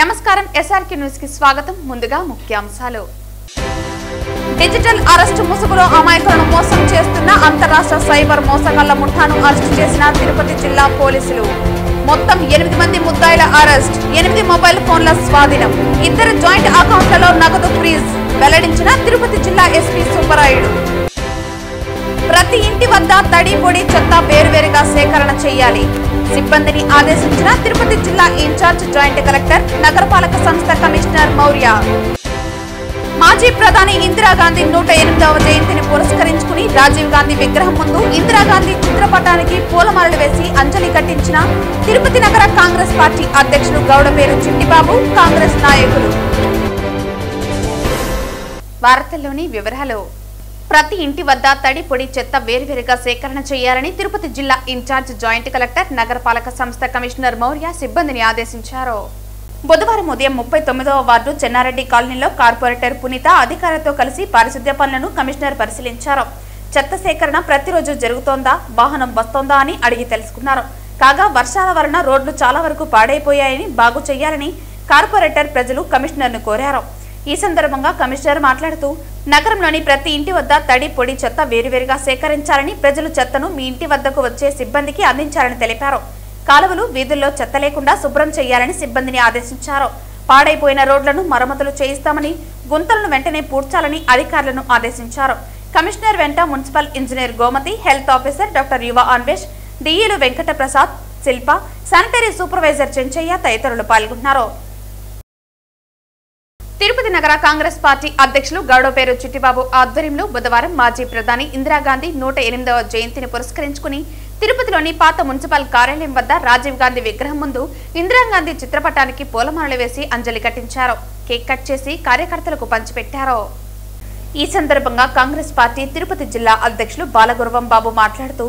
నమస్కారం SRK news కి స్వాగతం. ముందుగా ముఖ్యాంశాలు. డిజిటల్ అరెస్ట్ ముసుగులో అమాయకులను మోసం చేస్తున్న అంతర్రాష్ట్ర సైబర్ మోసగాళ్ల ముఠాను అరెస్టు చేసిన తిరుపతి జిల్లా పోలీసులు. మొత్తం 8 మంది ముద్దాయిల అరెస్ట్, 8 మొబైల్ ఫోన్ల స్వాధీనం, 2 జాయింట్ అకౌంట్లలో నగదు ఫ్రీజ్ వెల్లడించిన తిరుపతి జిల్లా ఎస్పీ సుబ్బరాయుడు. ప్రతి ఇంటి వద్ద తడి పొడి చెత్త వేరువేరుగా సేకరణ చేయాలి, సిబ్బందిని ఆదేశించిన తిరుపతి జిల్లా ఇన్ఛార్జ్ జాయింట్ కలెక్టర్, నగరపాలక సంస్థ కమిషనర్ మౌర్య. మాజీ ప్రధాని ఇందిరాగాంధీ 108వ జయంతిని పురస్కరించుకుని రాజీవ్ గాంధీ విగ్రహం ముందు ఇందిరాగాంధీ చిత్రపటానికి పూలమాలలు వేసి అంజలి ఘటించిన తిరుపతి నగర కాంగ్రెస్ పార్టీ అధ్యక్షులు గౌడపేరు చిట్టిబాబు, కాంగ్రెస్ నాయకులు. వార్తల్లోని వివరాలు. ప్రతి ఇంటి వద్ద తడి పొడి చెత్త వేరువేరుగా సేకరణ చేయాలని తిరుపతి జిల్లా ఇన్ఛార్జ్ జాయింట్ కలెక్టర్, నగరపాలక సంస్థ కమిషనర్ మౌర్య సిబ్బందిని ఆదేశించారు. బుధవారం ఉదయం 39వ వార్డు చెన్నారెడ్డి కాలనీలో కార్పొరేటర్ పునీత అధికారులతో కలిసి పారిశుద్ధ్య పనులను కమిషనర్ పరిశీలించారు. చెత్త సేకరణ ప్రతిరోజు జరుగుతోందా, వాహనం వస్తోందా అని అడిగి తెలుసుకున్నారు. కాగా వర్షాల వలన రోడ్లు చాలా వరకు పాడైపోయాయని, బాగు చేయాలని కార్పొరేటర్ ప్రజలు కమిషనర్ను కోరారు. ఈ సందర్భంగా కమిషనర్ మాట్లాడుతూ, నగరంలోని ప్రతి ఇంటి వద్ద తడి పొడి చెత్త వేరువేరుగా సేకరించాలని, ప్రజలు చెత్తను మీ ఇంటి వద్దకు వచ్చే సిబ్బందికి అందించాలని తెలిపారు. కాలువలు, వీధుల్లో చెత్త లేకుండా శుభ్రం చేయాలని సిబ్బందిని ఆదేశించారు. పాడైపోయిన రోడ్లను మరమ్మతులు చేయిస్తామని, గుంతలను వెంటనే పూడ్చాలని అధికారులను ఆదేశించారు. కమిషనర్ వెంట municipal engineer Gomathi, health officer doctor Yuva Anvesh, డిఈలు వెంకట ప్రసాద్, శిల్ప, శానిటరీ సూపర్వైజర్ చెంచయ్య తదితరులు పాల్గొన్నారు. తిరుపతి నగర కాంగ్రెస్ పార్టీ అధ్యక్షులు గౌడపేరు చిట్టిబాబు ఆధ్వర్యంలో బుధవారం మాజీ ప్రధాని ఇందిరాగాంధీ 108వ జయంతిని పురస్కరించుకుని తిరుపతిలోని పాత మున్సిపల్ కార్యాలయం వద్ద రాజీవ్ గాంధీ విగ్రహం ముందు ఇందిరాగాంధీ చిత్రపటానికి పూలమాలలు వేసి అంజలి ఘటించారు. కేక్ కట్ చేసి కార్యకర్తలకు పంచిపెట్టారు. ఈ సందర్భంగా కాంగ్రెస్ పార్టీ తిరుపతి జిల్లా అధ్యక్షులు బాలగురవం బాబు మాట్లాడుతూ,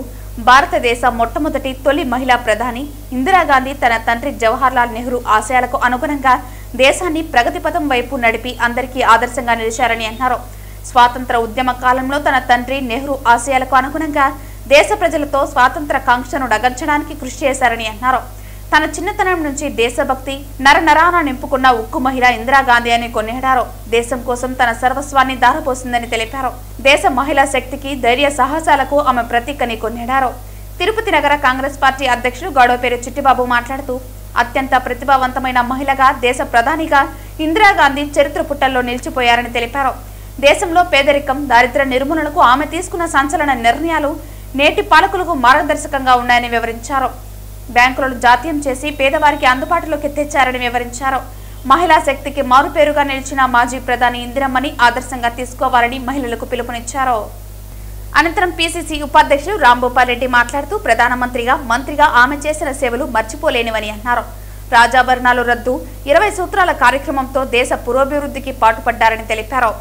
భారతదేశ మొట్టమొదటి తొలి మహిళా ప్రధాని ఇందిరాగాంధీ తన తండ్రి జవహర్లాల్ నెహ్రూ ఆశయాలకు అనుగుణంగా దేశాన్ని ప్రగతి పథం వైపు నడిపి అందరికీ ఆదర్శంగా నిలిచారని అన్నారు. స్వాతంత్ర ఉద్యమ కాలంలో తన తండ్రి నెహ్రూ ఆశయాలకు అనుగుణంగా దేశ ప్రజలతో స్వాతంత్ర కాంక్షను డగర్చడానికి కృషి చేశారని అన్నారు. తన చిన్నతనం నుంచి దేశభక్తి నరనరాన నింపుకున్న ఉక్కు మహిళ ఇందిరాగాంధీ అని కొనియాడారు. దేశం కోసం తన సర్వస్వాన్ని దారపోసిందని తెలిపారు. దేశ మహిళా శక్తికి, ధైర్య సాహసాలకు ఆమె ప్రతీకని కొనియాడారు. తిరుపతి నగర కాంగ్రెస్ పార్టీ అధ్యక్షుడు గౌడపేరు చిట్టిబాబు మాట్లాడుతూ, అత్యంత ప్రతిభావంతమైన మహిళగా, దేశ ప్రధానిగా ఇందిరాగాంధీ చరిత్ర పుటల్లో నిలిచిపోయారని తెలిపారు. దేశంలో పేదరికం, దారిద్ర్య నిర్మూలనకు ఆమె తీసుకున్న సంచలన నిర్ణయాలు నేటి పాలకులకు మార్గదర్శకంగా ఉన్నాయని వివరించారు. బ్యాంకులను జాతీయం చేసి పేదవారికి అందుబాటులోకి తెచ్చారని వివరించారు. మహిళా శక్తికి మారుపేరుగా నిలిచిన మాజీ ప్రధాని ఇందిరమ్మని ఆదర్శంగా తీసుకోవాలని మహిళలకు పిలుపునిచ్చారు. అనంతరం పిసిసి ఉపాధ్యక్షులు రాంభూపాల్ రెడ్డి మాట్లాడుతూ, ప్రధానమంత్రిగా, మంత్రిగా ఆమె చేసిన సేవలు మర్చిపోలేనివని అన్నారు. రాజాభరణాలు రద్దు, 20 సూత్రాల కార్యక్రమంతో దేశ పురోభివృద్ధికి పాటుపడ్డారని తెలిపారు.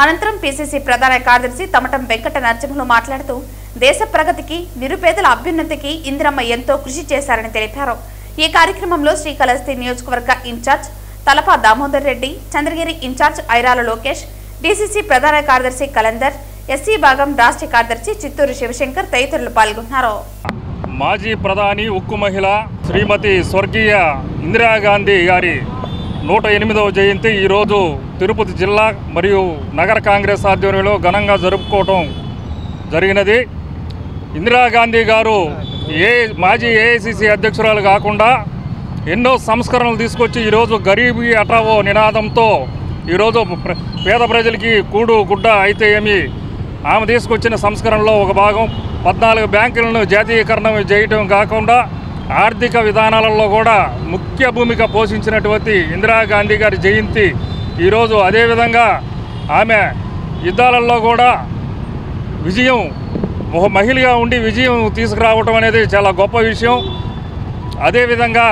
అనంతరం పిసిసి ప్రధాన కార్యదర్శి తమటం వెంకట నరసింహులు మాట్లాడుతూ, దేశ ప్రగతికి, నిరుపేదల అభ్యున్నతికి ఇందిరమ్మ ఎంతో కృషి చేశారని తెలిపారు. ఈ కార్యక్రమంలో శ్రీకాళహస్తి నియోజకవర్గ incharge Talapa Damodar Reddy, Chandragiri incharge Airala Lokesh, DCC ప్రధాన కార్యదర్శి కలందర్, ఎస్సీ భాగం రాష్ట్ర కార్యదర్శి చిత్తూరు శివశంకర్ తదితరులు పాల్గొన్నారు. మాజీ ప్రధాని ఉక్కు మహిళ శ్రీమతి స్వర్గీయ ఇందిరాగాంధీ గారి 108వ జయంతి ఈరోజు తిరుపతి జిల్లా మరియు నగర కాంగ్రెస్ ఆధ్వర్యంలో ఘనంగా జరుపుకోవటం జరిగినది. ఇందిరాగాంధీ గారు మాజీ ఏఐసిసి అధ్యక్షురాలు కాకుండా ఎన్నో సంస్కరణలు తీసుకొచ్చి ఈరోజు గరీబీ హఠావో నినాదంతో ఈరోజు పేద ప్రజలకి కూడు గుడ్డ అయితే ఏమి ఆమె తీసుకొచ్చిన సంస్కరణలో ఒక భాగం 14 బ్యాంకులను జాతీయకరణ చేయటం కాకుండా ఆర్థిక విధానాలలో కూడా ముఖ్య భూమిక పోషించినటువంటి ఇందిరాగాంధీ గారి జయంతి ఈరోజు. అదేవిధంగా ఆమె యుద్ధాలలో కూడా విజయం, ఒక మహిళగా ఉండి విజయం తీసుకురావటం అనేది చాలా గొప్ప విషయం. అదేవిధంగా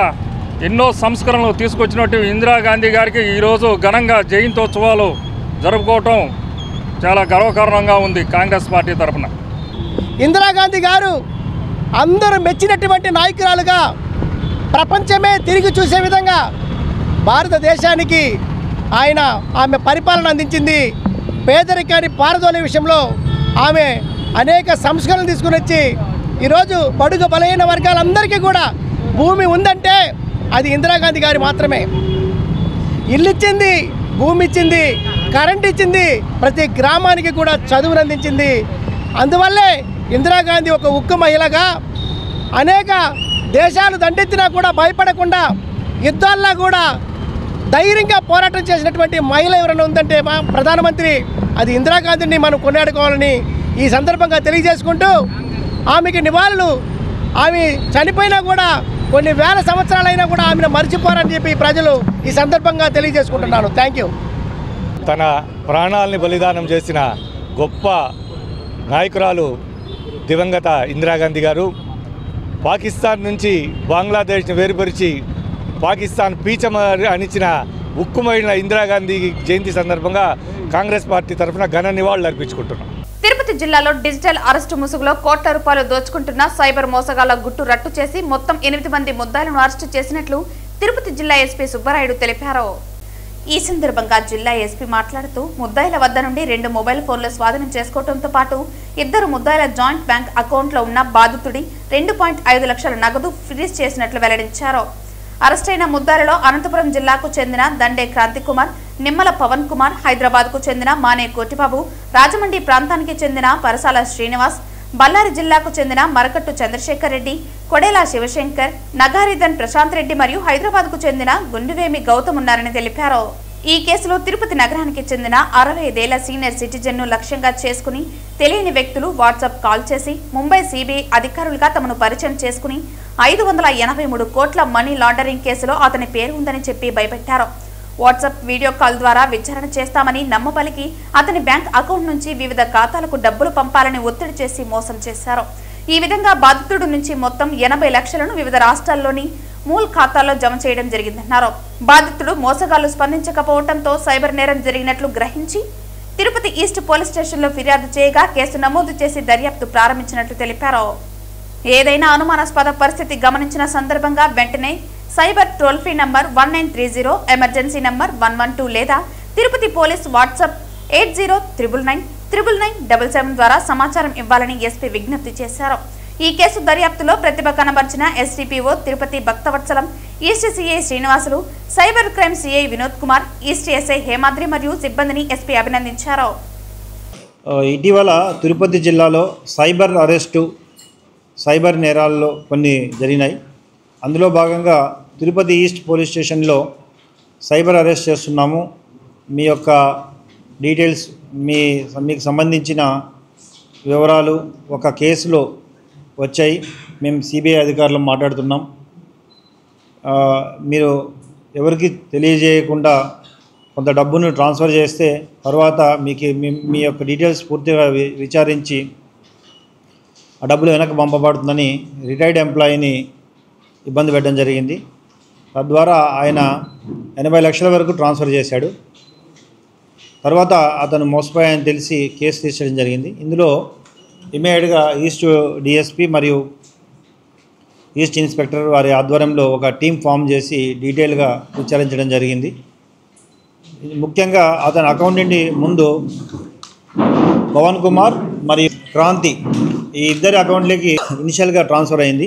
ఎన్నో సంస్కరణలు తీసుకొచ్చినట్టు ఇందిరాగాంధీ గారికి ఈరోజు ఘనంగా జయంతోత్సవాలు జరుపుకోవటం చాలా గర్వకారణంగా ఉంది కాంగ్రెస్ పార్టీ తరఫున. ఇందిరాగాంధీ గారు అందరూ మెచ్చినటువంటి నాయకురాలుగా ప్రపంచమే తిరిగి చూసే విధంగా భారతదేశానికి ఆమె పరిపాలన అందించింది. పేదరికాన్ని పారదోలే విషయంలో ఆమె అనేక సంస్కరణలు తీసుకుని వచ్చి ఈరోజు బడుగు బలహీన వర్గాలందరికీ కూడా భూమి ఉందంటే అది ఇందిరాగాంధీ గారి మాత్రమే. ఇల్లు ఇచ్చింది, భూమి ఇచ్చింది, కరెంట్ ఇచ్చింది, ప్రతి గ్రామానికి కూడా చదువును అందించింది. అందువల్లే ఇందిరాగాంధీ ఒక ఉక్కు మహిళగా అనేక దేశాలు దండెత్తినా కూడా భయపడకుండా యుద్ధాల్లో కూడా ధైర్యంగా పోరాటం చేసినటువంటి మహిళ ఎవరైనా ఉందంటే మా ప్రధానమంత్రి అది ఇందిరాగాంధీని మనం కొనియాడుకోవాలని ఈ సందర్భంగా తెలియజేసుకుంటూ ఆమెకి నివాళులు, ఆమె చనిపోయినా కూడా కొన్ని వేల సంవత్సరాలైనా కూడా ఆమెను మర్చిపోరని చెప్పి ప్రజలు ఈ సందర్భంగా తెలియజేసుకుంటున్నాను. Thank you. తన ప్రాణాలని బలిదానం చేసిన గొప్ప నాయకురాలు దివంగత ఇందిరాగాంధీ గారు పాకిస్తాన్ నుంచి బంగ్లాదేశ్ని వేరుపరిచి పాకిస్తాన్ పీచమ అనిచిన ఉక్కుమైన ఇందిరాగాంధీ జయంతి సందర్భంగా కాంగ్రెస్ పార్టీ తరఫున ఘన నివాళులు అర్పించుకుంటున్నాం. తిరుపతి జిల్లాలో డిజిటల్ అరెస్టు ముసుగులో కోట్ల రూపాయలు దోచుకుంటున్న సైబర్ మోసగాళ్ల గుట్టు రట్టు చేసి మొత్తం 8 మంది ముద్దాయిలను అరెస్టు చేసినట్లు తిరుపతి జిల్లా ఎస్పీ సుబ్బరాయుడు తెలిపారు. ఈ సందర్భంగా జిల్లా ఎస్పీ మాట్లాడుతూ ముద్దాయిల వద్ద నుండి 2 మొబైల్ ఫోన్లు స్వాధీనం చేసుకోవడంతో పాటు 2 ముద్దాయిల జాయింట్ బ్యాంక్ అకౌంట్లో ఉన్న బాధితుడి 2.5 లక్షల నగదు ఫ్రీజ్ చేసినట్లు వెల్లడించారు. అరెస్టైన ముద్దాయిలలో అనంతపురం జిల్లాకు చెందిన దండే క్రాంతికుమార్, నిమ్మల పవన్ కుమార్, హైదరాబాద్కు చెందిన మానే కోటిబాబు, రాజమండ్రి ప్రాంతానికి చెందిన పరసాల శ్రీనివాస్, బళ్ళారి జిల్లాకు చెందిన మరకట్టు చంద్రశేఖర్ రెడ్డి, కొడేలా శివశంకర్, నగారిధన్ ప్రశాంత్ రెడ్డి మరియు హైదరాబాద్కు చెందిన గుండువేమి గౌతమ్ ఉన్నారని తెలిపారు. ఈ కేసులో తిరుపతి నగరానికి చెందిన 65 ఏళ్ల సీనియర్ సిటిజన్ను లక్ష్యంగా చేసుకుని తెలియని వ్యక్తులు వాట్సాప్ కాల్ చేసి ముంబై సిబిఐ అధికారులుగా తమను పరిచయం చేసుకుని 583 కోట్ల మనీ లాండరింగ్ కేసులో అతని పేరు ఉందని చెప్పి భయపెట్టారు. వాట్సాప్ వీడియో కాల్ ద్వారా విచారణ చేస్తామని నమ్మబలికి అతని బ్యాంక్ అకౌంట్ నుంచి వివిధ ఖాతాలకు డబ్బులు పంపాలని ఒత్తిడి చేసి మోసం చేశారు. ఈ విధంగా బాధితుడి నుంచి మొత్తం 80 లక్షలను వివిధ రాష్ట్రాల్లోని మూల్ ఖాతాల్లో జమ చేయడం జరిగిందన్నారు. బాధితుడు మోసగాళ్లు స్పందించకపోవడంతో సైబర్ నేరం జరిగినట్లు గ్రహించి తిరుపతి ఈస్ట్ పోలీస్ స్టేషన్లో ఫిర్యాదు చేయగా కేసు నమోదు చేసి దర్యాప్తు ప్రారంభించినట్లు తెలిపారు. ఏదైనా అనుమానాస్పద పరిస్థితి గమనించిన సందర్భంగా వెంటనే cyber toll free number 1930, emergency number 112 లేదా తిరుపతి పోలీస్ వాట్సాప్ 80999977 ద్వారా సమాచారం ఇవ్వాలని ఎస్పీ విజ్ఞప్తి చేశారు. ఈ కేసు దర్యాప్తులో ప్రతిభ కనబర్చిన SDPO Tirupati Bhaktavatsalam, east CI Srinivasulu, cyber crime CI Vinod Kumar, east SI Hemadri మరియు సిబ్బందిని ఎస్పీ అభినందించారు. ఇటీవల తిరుపతి జిల్లాలో సైబర్ నేరాల్లో కొన్ని జరిగినాయి. అందులో భాగంగా తిరుపతి ఈస్ట్ పోలీస్ స్టేషన్లో సైబర్ అరెస్ట్ చేస్తున్నాము, మీ యొక్క డీటెయిల్స్ మీకు సంబంధించిన వివరాలు ఒక కేసులో వచ్చాయి, మేము సిబిఐ అధికారులు మాట్లాడుతున్నాం, మీరు ఎవరికి తెలియజేయకుండా కొంత డబ్బును ట్రాన్స్ఫర్ చేస్తే తర్వాత మీ యొక్క డీటెయిల్స్ పూర్తిగా విచారించి ఆ డబ్బులు వెనక్కి పంపబడుతుందని రిటైర్డ్ ఎంప్లాయీని ఇబ్బంది పెట్టడం జరిగింది. తద్వారా ఆయన 80 లక్షల వరకు ట్రాన్స్ఫర్ చేశాడు. తర్వాత అతను మోసపోయాయని తెలిసి కేసు తీర్చడం జరిగింది. ఇందులో ఇమీడియట్గా ఈస్ట్ డిఎస్పీ మరియు ఈస్ట్ ఇన్స్పెక్టర్ వారి ఆధ్వర్యంలో ఒక టీం ఫామ్ చేసి డీటెయిల్గా విచారించడం జరిగింది. ముఖ్యంగా అతని అకౌంట్ నుండి ముందు పవన్ కుమార్ మరియు క్రాంతి ఈ ఇద్దరి అకౌంట్లోకి ఇనిషియల్గా ట్రాన్స్ఫర్ అయింది.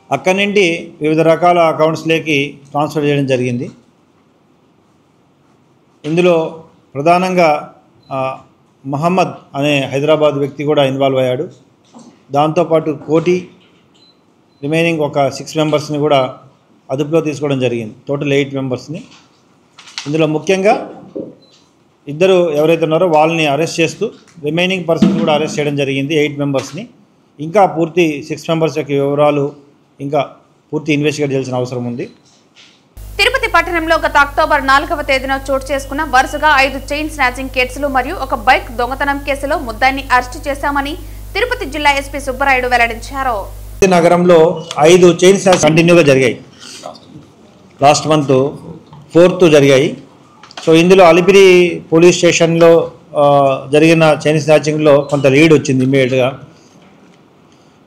అక్కడి నుండి వివిధ రకాల అకౌంట్స్లోకి ట్రాన్స్ఫర్ చేయడం జరిగింది. ఇందులో ప్రధానంగా మహమ్మద్ అనే హైదరాబాద్ వ్యక్తి కూడా ఇన్వాల్వ్ అయ్యాడు. దాంతోపాటు కోటి రిమైనింగ్ ఒక 6 మెంబర్స్ని కూడా అదుపులో తీసుకోవడం జరిగింది. టోటల్ 8 మెంబర్స్ని. ఇందులో ముఖ్యంగా ఇద్దరు ఎవరైతే ఉన్నారో వాళ్ళని అరెస్ట్ చేస్తూ రిమైనింగ్ పర్సన్ కూడా అరెస్ట్ చేయడం జరిగింది 8 మెంబర్స్ని. ఇంకా పూర్తి 6 మెంబర్స్ యొక్క వివరాలు ఇంకా పూర్తి ఇన్వెస్టిగేట్ చేయాల్సిన అవసరం ఉంది. తిరుపతి పట్టణంలో గత అక్టోబర్ 4వ తేదీన చోటు చేసుకున్న వరుసగా 5 చైన్ స్నాచింగ్ కేసులు మరియు ఒక బైక్ దొంగతనం కేసులో ముద్దాయిని అరెస్టు చేశామని తిరుపతి జిల్లా ఎస్పీ సుబ్బరాయుడు వెల్లడించారు. నగరంలో 5 చైన్ స్నాచింగ్ కంటిన్యూగా జరిగాయి. లాస్ట్ మంత్ 4th జరిగాయి. సో ఇందులో అలిపిరి పోలీస్ స్టేషన్లో జరిగిన చైన్ స్నాచింగ్లో కొంత లీడ్ వచ్చింది. ఇమ్మీడియట్గా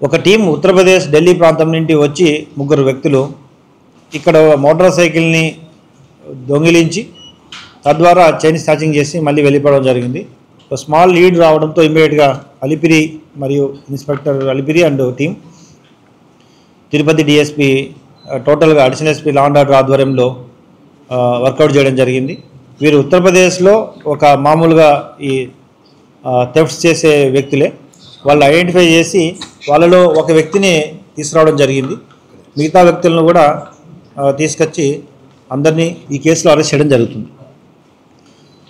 ఒక టీం ఉత్తరప్రదేశ్ ఢిల్లీ ప్రాంతం నుండి వచ్చి 3 వ్యక్తులు ఇక్కడ మోటార్ సైకిల్ని దొంగిలించి తద్వారా చైన్ స్నాచింగ్ చేసి మళ్ళీ వెళ్ళిపోవడం జరిగింది. స్మాల్ లీడ్ రావడంతో ఇమ్మీడియట్గా అలిపిరి మరియు inspector Alipiri and team Tirupati DSP టోటల్గా additional SP law and order ఆధ్వర్యంలో వర్కౌట్ చేయడం జరిగింది. వీరు ఉత్తరప్రదేశ్లో ఒక మామూలుగా ఈ థెఫ్ట్స్ చేసే వ్యక్తులే. వాళ్ళు ఐడెంటిఫై చేసి వాళ్ళలో ఒక వ్యక్తిని తీసుకురావడం జరిగింది. మిగతా వ్యక్తులను కూడా తీసుకొచ్చి అందరినీ ఈ కేసులో అరెస్ట్ చేయడం జరుగుతుంది.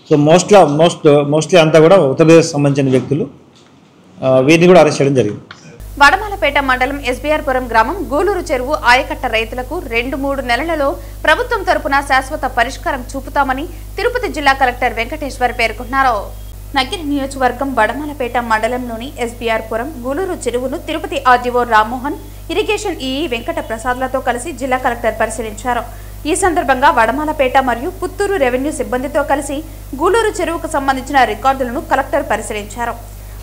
సో మోస్ట్లీ అంతా కూడా ఉత్తరప్రదేశ్ సంబంధించిన వ్యక్తులు. వీరిని కూడా అరెస్ట్ చేయడం జరిగింది. వడమాలపేట మండలం ఎస్బీఆర్పురం గ్రామం గూలూరు చెరువు ఆయకట్ట రైతులకు 2-3 నెలలలో ప్రభుత్వం తరపున శాశ్వత పరిష్కారం చూపుతామని తిరుపతి జిల్లా కలెక్టర్ వెంకటేశ్వర్ పేర్కొన్నారు. నగిరి నియోజకవర్గం వడమాలపేట మండలంలోని ఎస్బీఆర్పురం గూలూరు చెరువును Tirupati RDO Rammohan, irrigation EE Venkata ప్రసాద్లతో కలిసి జిల్లా కలెక్టర్ పరిశీలించారు. ఈ సందర్భంగా వడమాలపేట మరియు పుత్తూరు రెవెన్యూ సిబ్బందితో కలిసి గూలూరు చెరువుకు సంబంధించిన రికార్డులను కలెక్టర్ పరిశీలించారు.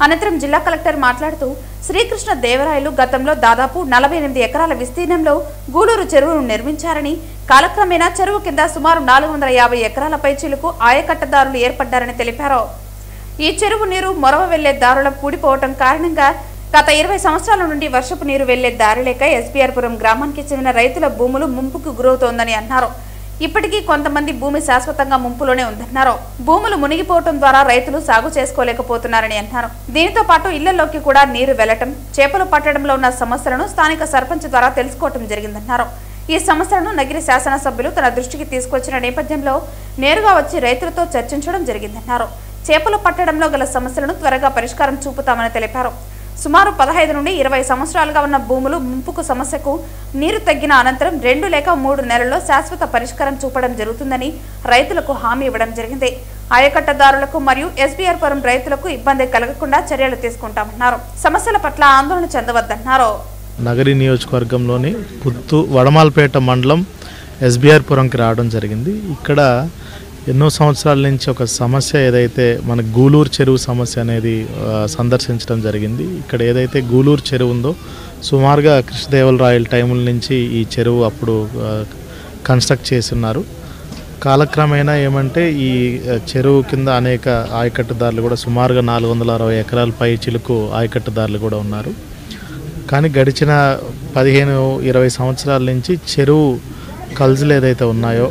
అనంతరం జిల్లా కలెక్టర్ మాట్లాడుతూ శ్రీకృష్ణ దేవరాయలు గతంలో దాదాపు 48 ఎకరాల విస్తీర్ణంలో గూలూరు చెరువును నిర్మించారని, కాలక్రమేణా చెరువు కింద సుమారు 450 ఎకరాల పైచీలకు ఆయకట్టదారులు ఏర్పడ్డారని తెలిపారు. ఈ చెరువు నీరు మొరవ వెళ్లే దారుల పూడిపోవటం కారణంగా గత 20 సంవత్సరాల నుండి వర్షపు నీరు వెళ్లే దారి లేక ఎస్బీఆర్పురం గ్రామానికి చెందిన రైతుల భూములు ముంపుకు గురవుతోందని అన్నారు. ఇప్పటికీ కొంతమంది భూమి శాశ్వతంగా ముంపులోనే ఉందన్నారు. భూములు మునిగిపోవటం ద్వారా రైతులు సాగు చేసుకోలేకపోతున్నారని అన్నారు. దీనితో పాటు ఇళ్లలోకి కూడా నీరు వెళ్లటం, చేపలు పట్టడంలో ఉన్న సమస్యలను స్థానిక సర్పంచ్ ద్వారా తెలుసుకోవటం జరిగిందన్నారు. ఈ సమస్యలను నగిరి శాసనసభ్యులు తన దృష్టికి తీసుకొచ్చిన నేపథ్యంలో నేరుగా వచ్చి రైతులతో చర్చించడం జరిగిందన్నారు. చేపలు పట్టడంలో గల సమస్యలను త్వరగా పరిష్కారం చూపుతామని తెలిపారు. సుమారు 15 నుండి 20 సంవత్సరాలుగా ఉన్న భూములు ముంపుకు సమస్యకు నీరు తగ్గిన అనంతరం 2 లేక 3 నెలల్లో శాశ్వత పరిష్కారం చూపడం జరుగుతుందని రైతులకు హామీ ఇవ్వడం జరిగింది. ఆయకట్టదారులకు మరియు ఎస్బీఆర్పురం రైతులకు ఇబ్బంది కలగకుండా చర్యలు తీసుకుంటామన్నారు. సమస్యల పట్ల ఆందోళన చెందవద్దన్నారు. నగరి నియోజకవర్గంలోని వడమాలపేట మండలం ఎస్బీఆర్పురంకి రావడం జరిగింది. ఇక్కడ ఎన్నో సంవత్సరాల నుంచి ఒక సమస్య ఏదైతే మన గూలూరు చెరువు సమస్య అనేది సందర్శించడం జరిగింది. ఇక్కడ ఏదైతే గూలూరు చెరువు ఉందో సుమారుగా కృష్ణదేవరాయల టైముల నుంచి ఈ చెరువు అప్పుడు కన్స్ట్రక్ట్ చేస్తున్నారు. కాలక్రమేణా ఏమంటే ఈ చెరువు కింద అనేక ఆయకట్టుదారులు కూడా సుమారుగా 460 ఎకరాల పై చిలుకు ఆయకట్టుదారులు కూడా ఉన్నారు. కానీ గడిచిన 15-20 సంవత్సరాల నుంచి చెరువు కల్జులు ఏదైతే ఉన్నాయో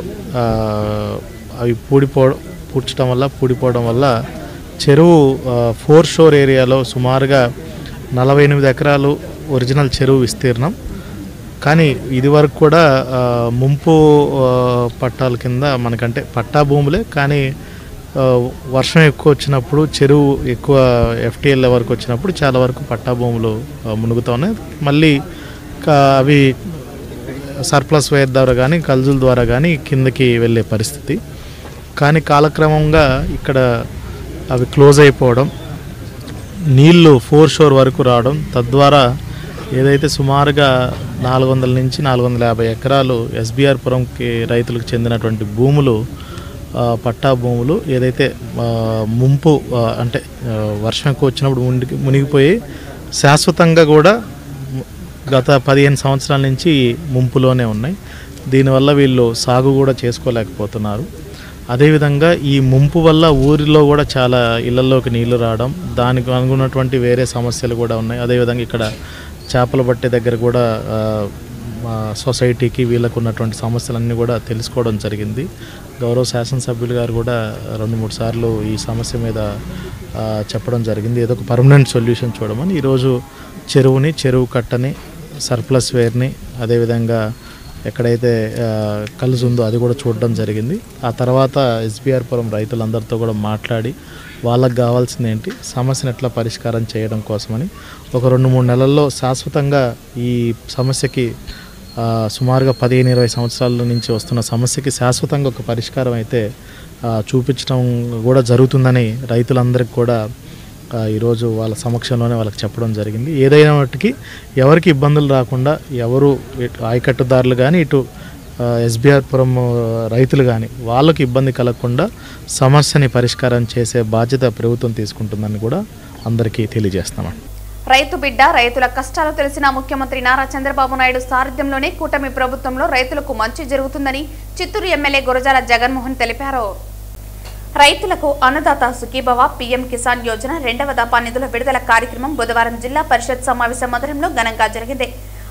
అవి పూడిపోవడం వల్ల చెరువు 4 షోర్ ఏరియాలో సుమారుగా 48 ఎకరాలు ఒరిజినల్ చెరువు విస్తీర్ణం. కానీ ఇది వరకు కూడా ముంపు పట్టాల కింద మనకంటే పట్టా భూములే, కానీ వర్షం ఎక్కువ వచ్చినప్పుడు చెరువు ఎక్కువ ఎఫ్టీఎల్ వరకు వచ్చినప్పుడు చాలా వరకు పట్టా భూములు మునుగుతూ ఉన్నాయి. మళ్ళీ అవి సర్ప్లస్ వేర్ ద్వారా కానీ కల్జుల ద్వారా కానీ కిందకి వెళ్ళే పరిస్థితి. కానీ కాలక్రమంగా ఇక్కడ అవి క్లోజ్ అయిపోవడం, నీళ్లు 4 షోర్ వరకు రావడం, తద్వారా ఏదైతే సుమారుగా 400 నుంచి 450 ఎకరాలు ఎస్బీఆర్పురంకి రైతులకు చెందినటువంటి భూములు పట్టా భూములు ఏదైతే ముంపు అంటే వర్షం ఎక్కువ వచ్చినప్పుడు మునిగిపోయి శాశ్వతంగా కూడా గత 15 సంవత్సరాల నుంచి ముంపులోనే ఉన్నాయి. దీనివల్ల వీళ్ళు సాగు కూడా చేసుకోలేకపోతున్నారు. అదేవిధంగా ఈ ముంపు వల్ల ఊరిలో కూడా చాలా ఇళ్లలోకి నీళ్లు రావడం, దానికి అనుకున్నటువంటి వేరే సమస్యలు కూడా ఉన్నాయి. అదేవిధంగా ఇక్కడ చేపలు పట్టే దగ్గర కూడా సొసైటీకి వీళ్ళకు ఉన్నటువంటి సమస్యలన్నీ కూడా తెలుసుకోవడం జరిగింది. గౌరవ శాసనసభ్యులు గారు కూడా 2-3 సార్లు ఈ సమస్య మీద చెప్పడం జరిగింది. ఏదో ఒక పర్మనెంట్ సొల్యూషన్ చూడమని. ఈరోజు చెరువు కట్టని, సర్ప్లస్ వేర్ని, అదేవిధంగా ఎక్కడైతే కలుసు ఉందో అది కూడా చూడడం జరిగింది. ఆ తర్వాత ఎస్బీఆర్పురం రైతులందరితో కూడా మాట్లాడి వాళ్ళకు కావాల్సింది ఏంటి, సమస్యను ఎట్లా పరిష్కారం చేయడం కోసమని ఒక 2-3 నెలల్లో శాశ్వతంగా ఈ సమస్యకి సుమారుగా 15-20 సంవత్సరాల నుంచి వస్తున్న సమస్యకి శాశ్వతంగా ఒక పరిష్కారం అయితే చూపించడం కూడా జరుగుతుందని రైతులందరికీ కూడా ఈరోజు వాళ్ళ సమక్షంలోనే వాళ్ళకి చెప్పడం జరిగింది. ఏదైనా మట్టుకి ఎవరికి ఇబ్బందులు రాకుండా, ఎవరు ఆయకట్టుదారులు కానీ ఇటు ఎస్బీఆర్పురం రైతులు కానీ వాళ్ళకి ఇబ్బంది కలగకుండా సమస్యని పరిష్కారం చేసే బాధ్యత ప్రభుత్వం తీసుకుంటుందని కూడా అందరికీ తెలియజేస్తామండి. రైతు బిడ్డ, రైతుల కష్టాలు తెలిసిన ముఖ్యమంత్రి నారా చంద్రబాబు నాయుడు సారథ్యంలోనే కూటమి ప్రభుత్వంలో రైతులకు మంచి జరుగుతుందని చిత్తూరు ఎమ్మెల్యే గురజాల జగన్మోహన్ తెలిపారు. రైతులకు అన్నదాత సుఖీభవ పీఎం కిసాన్ యోజన 2వ దఫా నిధుల విడుదల కార్యక్రమం బుధవారం జిల్లా పరిషత్ సమావేశ మందిరంలో ఘనంగా జరిగింది.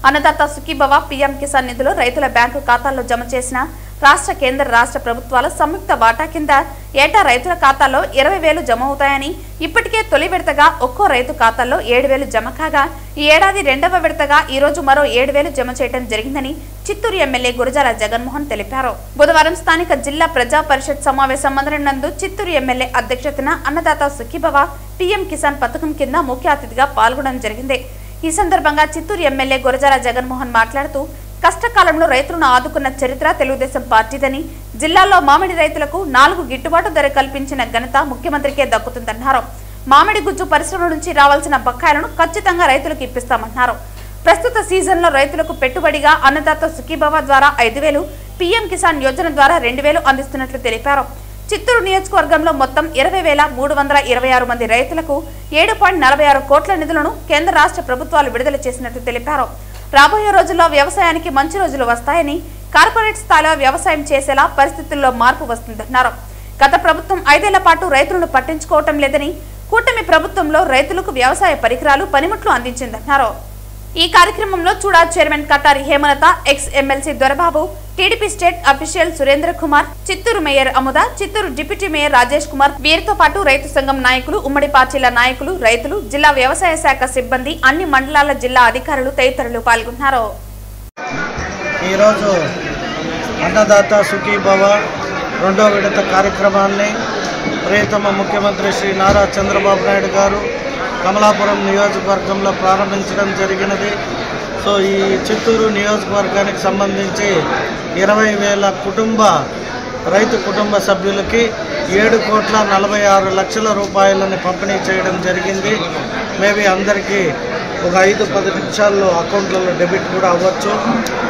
అన్నదాత సుఖీభవ పీఎం కిసాన్ నిధులు రైతుల బ్యాంకు ఖాతాల్లో జమ చేసిన రాష్ట్ర కేంద్ర రాష్ట్ర ప్రభుత్వాల సంయుక్త వాటా కింద ఏటా రైతుల ఖాతాల్లో 20,000 జమ అవుతాయని, ఇప్పటికే తొలి విడతగా ఒక్కో రైతు ఖాతాల్లో 7,000 జమ కాగా ఈ ఏడాది రెండవ విడతగా ఈ రోజు మరో 7,000 జమ చేయడం జరిగిందని చిత్తూరు ఎమ్మెల్యే గురజాల జగన్మోహన్ తెలిపారు. బుధవారం స్థానిక జిల్లా ప్రజా పరిషత్ సమావేశం మందిరం నందు చిత్తూరు ఎమ్మెల్యే అధ్యక్షతన అన్నదాత సుఖీభవ పీఎం కిసాన్ పథకం కింద ముఖ్య అతిథిగా పాల్గొనడం జరిగింది. ఈ సందర్భంగా చిత్తూరు ఎమ్మెల్యే గురజాల జగన్మోహన్ మాట్లాడుతూ కష్టకాలంలో రైతులను ఆదుకున్న చరిత్ర తెలుగుదేశం పార్టీదని, జిల్లాలో మామిడి రైతులకు 4 గిట్టుబాటు ధర కల్పించిన ఘనత ముఖ్యమంత్రికే దక్కుతుందన్నారు. మామిడి గుజ్జు పరిశ్రమ నుంచి రావాల్సిన బకాయిలను ఖచ్చితంగా రైతులకు ఇప్పిస్తామన్నారు. ప్రస్తుత సీజన్లో రైతులకు పెట్టుబడిగా అన్నదాత సుఖీభవ ద్వారా 5,000, పీఎం కిసాన్ యోజన ద్వారా 2,000 అందిస్తున్నట్లు తెలిపారు. చిత్తూరు నియోజకవర్గంలో మొత్తం 20,326 మంది రైతులకు 7.46 కోట్ల నిధులను కేంద్ర రాష్ట్ర ప్రభుత్వాలు విడుదల చేసినట్లు తెలిపారు. రాబోయే రోజుల్లో వ్యవసాయానికి మంచి రోజులు వస్తాయని, కార్పొరేట్ స్థాయిలో వ్యవసాయం చేసేలా పరిస్థితుల్లో మార్పు వస్తుందన్నారు. గత ప్రభుత్వం 5 ఏళ్ల పాటు రైతులను పట్టించుకోవటం లేదని, కూటమి ప్రభుత్వంలో రైతులకు వ్యవసాయ పరికరాలు, పనిముట్లు అందించిందన్నారు. ఈ కార్యక్రమంలో చూడా chairman Katari Hemalatha, X MLC Dorababu, TDP state official Surendra Kumar, Chittoor mayor Amuda, Chittoor deputy mayor Rajesh Kumar, వీరితో పాటు రైతు సంఘం నాయకులు, ఉమ్మడి పార్టీల నాయకులు, రైతులు, జిల్లా వ్యవసాయ శాఖ సిబ్బంది, అన్ని మండలాల జిల్లా అధికారులు తదితరులు పాల్గొన్నారు. ఈరోజు అన్నదాత సుఖీభవ రెండో విడత కార్యక్రమాన్ని ప్రియతమ ముఖ్యమంత్రి శ్రీ నారా చంద్రబాబు నాయుడు గారు కమలాపురం నియోజకవర్గంలో ప్రారంభించడం జరిగినది. సో ఈ చిత్తూరు నియోజకవర్గానికి సంబంధించి 20,000 రైతు కుటుంబ సభ్యులకి 7,46,00,000 రూపాయలని పంపిణీ చేయడం జరిగింది. మేబీ అందరికీ ఒక 5-10 నిమిషాల్లో అకౌంట్లలో డెబిట్ కూడా అవ్వచ్చు.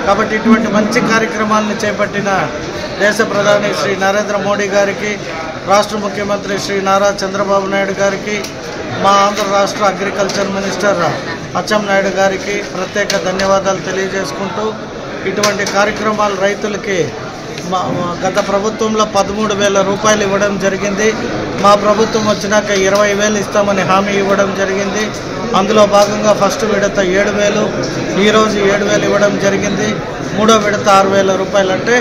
కాబట్టి ఇటువంటి మంచి కార్యక్రమాలను చేపట్టిన దేశ ప్రధాని శ్రీ నరేంద్ర మోడీ గారికి, రాష్ట్ర ముఖ్యమంత్రి శ్రీ నారా చంద్రబాబు నాయుడు గారికి, మా ఆంధ్ర రాష్ట్ర అగ్రికల్చర్ మినిస్టర్ అచ్చెన్నాయుడు గారికి ప్రత్యేక ధన్యవాదాలు తెలియజేసుకుంటూ, ఇటువంటి కార్యక్రమాలు రైతులకి గత ప్రభుత్వంలో 13,000 రూపాయలు ఇవ్వడం జరిగింది. మా ప్రభుత్వం వచ్చినాక 20,000 ఇస్తామని హామీ ఇవ్వడం జరిగింది. అందులో భాగంగా ఫస్ట్ విడత 7,000, ఈరోజు 7,000 ఇవ్వడం జరిగింది. మూడో విడత 6,000 రూపాయలు, అంటే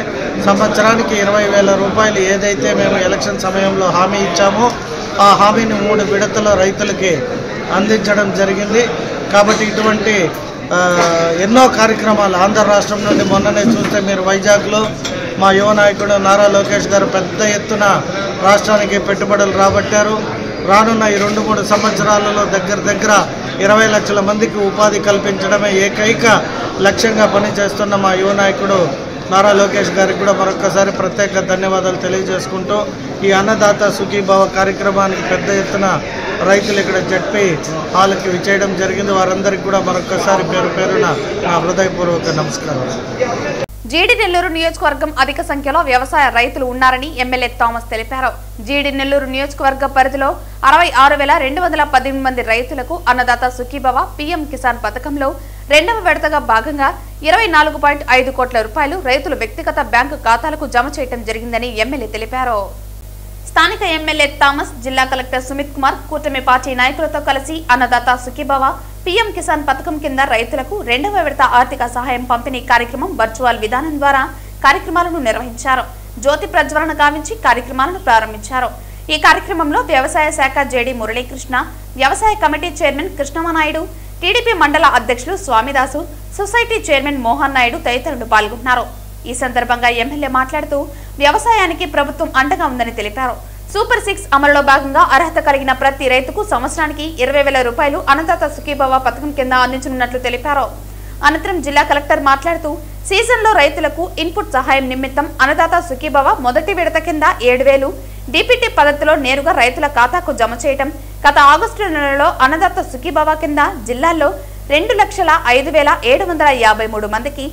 సంవత్సరానికి 20,000 రూపాయలు ఏదైతే మేము ఎలక్షన్ సమయంలో హామీ ఇచ్చామో ఆ హామీని 3 విడతల రైతులకి అందించడం జరిగింది. కాబట్టి ఇటువంటి ఎన్నో కార్యక్రమాలు ఆంధ్ర రాష్ట్రం నుండి మొన్ననే చూస్తే మీరు వైజాగ్లో మా యువ నాయకుడు నారా లోకేష్ గారు పెద్ద ఎత్తున రాష్ట్రానికి పెట్టుబడులు రాబట్టారు. రానున్న ఈ 2-3 సంవత్సరాలలో దగ్గర 20 లక్షల మందికి ఉపాధి కల్పించడమే ఏకైక లక్ష్యంగా పనిచేస్తున్న మా యువ నాయకుడు నారా లోకేష్ గారికి కూడా మరొకసారి ప్రత్యేక ధన్యవాదాలు తెలియజేసుకుంటూ, ఈ అన్నదాత సుఖీభవ కార్యక్రమానికి పెద్ద ఎత్తున రైతులు ఇక్కడ జడ్పీ హాల్కి విచ్చేయడం జరిగింది. వారందరికీ కూడా మరొకసారి పేరున నా హృదయపూర్వక నమస్కారం. జీడి నెల్లూరు నియోజకవర్గం అధిక సంఖ్యలో వ్యవసాయ రైతులు ఉన్నారని ఎమ్మెల్యే థామస్ తెలిపారు. జీడి నెల్లూరు నియోజకవర్గ పరిధిలో 66,218 మంది రైతులకు అన్నదాత సుఖీభవ పీఎం కిసాన్ పథకంలో రెండవ విడతగా భాగంగా 24.5 కోట్ల రూపాయలు రైతులు వ్యక్తిగత బ్యాంకు ఖాతాలకు జమ చేయడం జరిగిందని ఎమ్మెల్యే తెలిపారు. స్థానిక ఎమ్మెల్యే థామస్, జిల్లా కలెక్టర్ సుమిత్ కుమార్, కూటమి పార్టీ నాయకులతో కలిసి అన్నదాత సుఖీభవ పీఎం కిసాన్ పథకం కింద రైతులకు రెండవ విడత ఆర్థిక సహాయం పంపిణీ కార్యక్రమం వర్చువల్ విధానం ద్వారా కార్యక్రమాలను నిర్వహించారు. జ్యోతి ప్రజ్వలన గావించి కార్యక్రమాలను ప్రారంభించారు. ఈ కార్యక్రమంలో వ్యవసాయ శాఖ జేడీ మురళీకృష్ణ, వ్యవసాయ కమిటీ చైర్మన్ కృష్ణమనాయుడు, టీడీపీ మండల అధ్యక్షులు స్వామిదాసు, సొసైటీ చైర్మన్ మోహన్ నాయుడు తదితరులు పాల్గొన్నారు. ఈ సందర్భంగా ఎమ్మెల్యే మాట్లాడుతూ వ్యవసాయానికి ప్రభుత్వం అండగా ఉందని తెలిపారు. సూపర్ 6 అమలులో భాగంగా అర్హత కలిగిన ప్రతి రైతుకు సంవత్సరానికి 20,000 రూపాయలు అన్నదాత సుఖీభవ పథకం కింద అందించనున్నట్లు తెలిపారు. అనంతరం జిల్లా కలెక్టర్ మాట్లాడుతూ సీజన్లో రైతులకు ఇన్పుట్ సహాయం నిమిత్తం అన్నదాత సుఖీభవ మొదటి విడత కింద 7,000 డీపీటీ పద్ధతిలో నేరుగా రైతుల ఖాతాకు జమ చేయడం, గత ఆగస్టు నెలలో అన్నదాత సుఖీభవ కింద జిల్లాలో 2,05,753 మందికి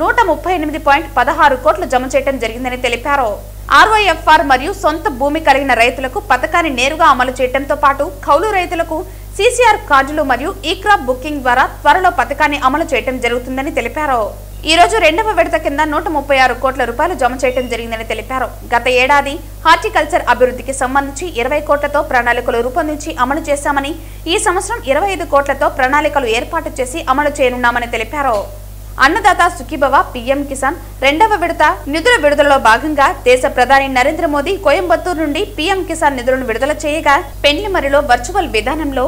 138.16 కోట్లు జమ చేయడం జరిగిందని తెలిపారు. ఆర్వైఎఫ్ఆర్ మరియు సొంత భూమి కలిగిన రైతులకు పథకాన్ని నేరుగా అమలు చేయడంతో పాటు కౌలు రైతులకు సీసీఆర్ కార్డులు మరియు ఈ క్రాప్ బుకింగ్ ద్వారా త్వరలో పథకాన్ని అమలు చేయడం జరుగుతుందని తెలిపారు. ఈ రోజు రెండవ విడత కింద 136 కోట్ల రూపాయలు జమ చేయడం జరిగిందని తెలిపారు. గత ఏడాది హార్టికల్చర్ అభివృద్ధికి సంబంధించి 20 కోట్లతో ప్రణాళికలు రూపొందించి అమలు చేశామని, ఈ సంవత్సరం 25 కోట్లతో ప్రణాళికలు ఏర్పాటు చేసి అమలు చేయనున్నామని తెలిపారు. అన్నదాత సుఖీభవ పీఎం కిసాన్ రెండవ విడత నిధుల విడుదలలో భాగంగా దేశ ప్రధాని నరేంద్ర మోదీ కోయంబత్తూరు నుండి పీఎం కిసాన్ నిధులను విడుదల చేయగా పెండ్లిమరిలో వర్చువల్ విధానంలో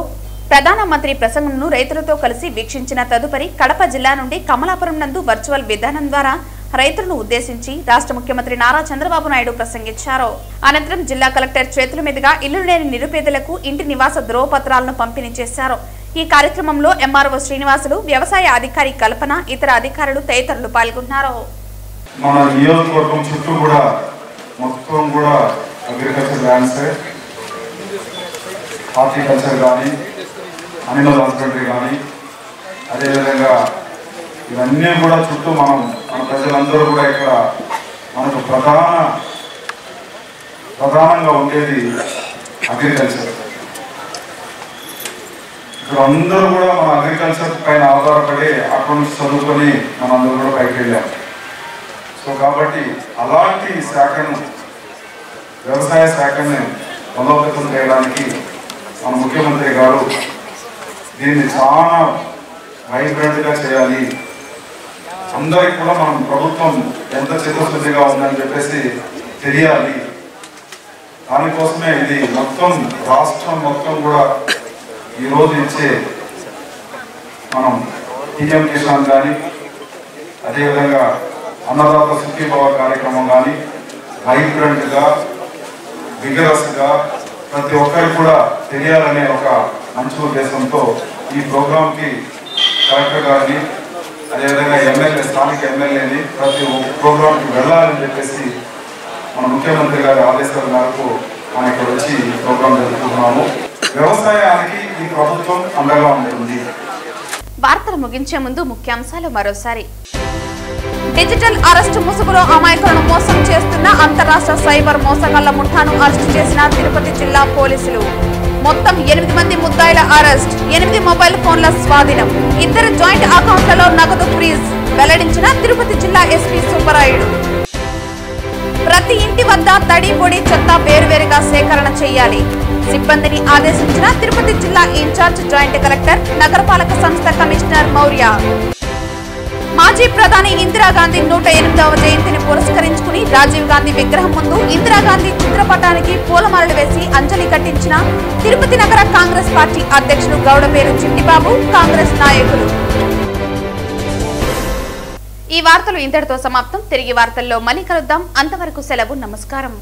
ప్రధానమంత్రి ప్రసంగంను రైతులతో కలిసి వీక్షించిన తదుపరి కడప జిల్లా నుండి కమలాపురం నందు వర్చువల్ విధానం ద్వారా రైతులను ఉద్దేశించి రాష్ట్ర ముఖ్యమంత్రి నారా చంద్రబాబు నాయుడు ప్రసంగించారు. అనంతరం జిల్లా కలెక్టర్ చేతుల మీదుగా ఇల్లు లేని నిరుపేదలకు ఇంటి నివాస ధ్రువపత్రాలను పంపిణీ చేశారు. ఈ కార్యక్రమంలో ఎంఆర్ఓ శ్రీనివాసులు, వ్యవసాయ అధికారి కల్పన, ఇతర అధికారులు తదితరులు పాల్గొన్నారు. మన నియోజకవర్గం చుట్టూ కూడా మొత్తం కూడా అగ్రికల్చర్ ల్యాండ్స్, హార్టికల్చర్ కానీ, అనిమల్ హస్బెండరీ కానీ, అదేవిధంగా ఇవన్నీ కూడా చుట్టూ మన ప్రజలందరూ కూడా ఇక్కడ మనకు ప్రధానంగా ఉండేది అగ్రికల్చర్. ఇక్కడ అందరూ కూడా మన అగ్రికల్చర్ పైన ఆధారపడి అకౌంట్స్ చదువుకొని మనందరూ కూడా పైకి వెళ్ళాం. సో కాబట్టి అలాంటి శాఖను, వ్యవసాయ శాఖని బలోపేతం చేయడానికి మన ముఖ్యమంత్రి గారు దీన్ని చాలా వైబ్రెంట్గా చేయాలి, అందరికి కూడా మనం ప్రభుత్వం ఎంత చిత్తశుద్ధిగా ఉందని చెప్పేసి తెలియాలి. దానికోసమే ఇది మొత్తం రాష్ట్రం మొత్తం కూడా ఈరోజు ఇచ్చే మనం పీఎం కిసాన్ కానీ, అదేవిధంగా అన్నదాత సుఖీభవ కార్యక్రమం కానీ వైబ్రెంట్గా, విగరస్గా ప్రతి ఒక్కరికి కూడా తెలియాలనే ఒక మంచి ఉద్దేశంతో ఈ ప్రోగ్రాంకి కలెక్టర్ గారిని, అదేవిధంగా ఎమ్మెల్యే, స్థానిక ఎమ్మెల్యేని ప్రతి ప్రోగ్రాంకి వెళ్ళాలని చెప్పేసి మన ముఖ్యమంత్రి గారి ఆదేశాల మేరకు మనం ఇక్కడ వచ్చి ప్రోగ్రాం జరుపుకుంటున్నాము. వ్యవసాయానికి ఈ ప్రభుత్వం అండగా ఉంటుంది. వార్తలు ముగించే ముందు ముఖ్యాంశాలు మరోసారి. డిజిటల్ అరెస్టు ముసుగులో అమాయకులను మోసం చేస్తున్న అంతరాష్ట్ర సైబర్ మోసగాళ్ల ముఠాను అరెస్టు చేసిన తిరుపతి జిల్లా పోలీసులు. మొత్తం 8 మంది ముద్దాయిల అరెస్ట్, 8 మొబైల్ ఫోన్ల స్వాధీనం, 2 జాయింట్ అకౌంట్లలో నగదు ఫ్రీజ్ వెల్లడించిన తిరుపతి జిల్లా ఎస్పీ సుబ్బరాయుడు. ప్రతి ఇంటి వద్ద తడి, పొడి, చెత్త వేరువేరుగా సేకరణ చేయాలి, సిబ్బందిని ఆదేశించిన తిరుపతి జిల్లా ఇన్ఛార్జ్ జాయింట్ కలెక్టర్, నగరపాలక సంస్థ కమిషనర్ మౌర్య. మాజీ ప్రధాని ఇందిరాగాంధీ 108వ జయంతిని పురస్కరించుకుని రాజీవ్ గాంధీ విగ్రహం ముందు ఇందిరాగాంధీ చిత్రపటానికి పూలమాలలు వేసి అంజలి ఘటించిన తిరుపతి నగర కాంగ్రెస్ పార్టీ అధ్యక్షులు గౌడపేరు చిట్టిబాబు, కాంగ్రెస్ నాయకులు. ఈ వార్తలు ఇంతటితో సమాప్తం. తిరిగి వార్తల్లో మళ్ళీ కలుద్దాం. అంతవరకు సెలవు. నమస్కారం.